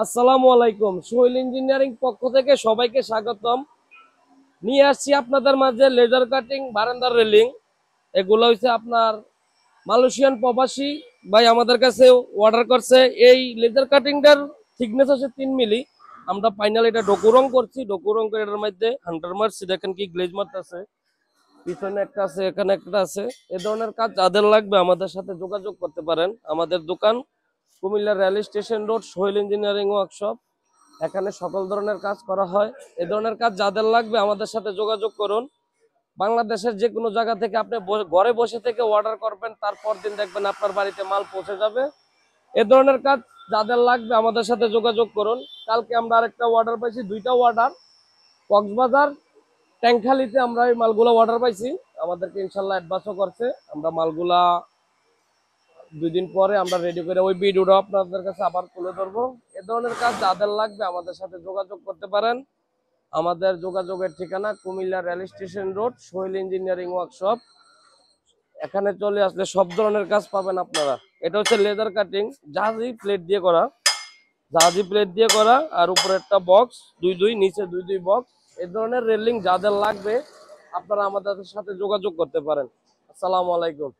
আসসালামু আলাইকুম। সোহেল ইঞ্জিনিয়ারিং পক্ষ থেকে সবাইকে স্বাগতম। নিয়ে আসছি আপনাদের মাঝে লেজার কাটিং বারান্দার রেলিং। এগুলো হচ্ছে আপনার মালয়েশিয়ান প্রবাসী ভাই আমাদের কাছে অর্ডার করছে। এই লেজার কাটিংটার থিকনেস হচ্ছে 3 মিলি। আমরা ফাইনাল এটা ডকুরং করছি, ডকুরং করে এটার মধ্যে হান্টার মারছি। দেখেন কি গ্লেজ মারতেছে, পিছনে একটা আছে, এখানে একটা আছে। এ ধরনের কাজ যাদের লাগবে আমাদের সাথে যোগাযোগ করতে পারেন। আমাদের দোকান Comilla rail station road, Sohel engineering workshop. এখানে সকল ধরনের কাজ করা হয়। এ ধরনের কাজ যাদের লাগবে আমাদের সাথে যোগাযোগ করুন। বাংলাদেশের যে কোনো জায়গা থেকে আপনি ঘরে বসে থেকে অর্ডার করবেন, তারপর দিন দেখবেন আপনার বাড়িতে মাল পৌঁছে যাবে। এ ধরনের কাজ যাদের লাগবে আমাদের সাথে যোগাযোগ করুন। কালকে আমরা আরেকটা অর্ডার পাইছি, 2টা অর্ডার কক্সবাজার ট্যাংখালিতে আমরা এই মালগুলো অর্ডার পাইছি। আমাদেরকে ইনশাল্লাহ অ্যাডভান্সও করছে। আমরা মালগুলা 2 দিন পরে আমরা রেডি করে ওই ভিডিওটা আপনাদের কাছে আবার তুলে ধরবো। এ ধরনের কাজ যাদের লাগবে আমাদের সাথে যোগাযোগ করতে পারেন। আমাদের যোগাযোগের ঠিকানা Comilla rail station road, Sohel engineering workshop. এখানে চলে আসলে সব ধরনের কাজ পাবেন আপনারা। এটা হচ্ছে লেদার কাটিং, জাহাজি প্লেট দিয়ে করা, জাহাজি প্লেট দিয়ে করা। আর উপরে একটা বক্স, দুই দুই, নিচে দুই দুই বক্স। এই ধরনের রেলিং যাদের লাগবে আপনারা আমাদের সাথে যোগাযোগ করতে পারেন। আসসালামু আলাইকুম।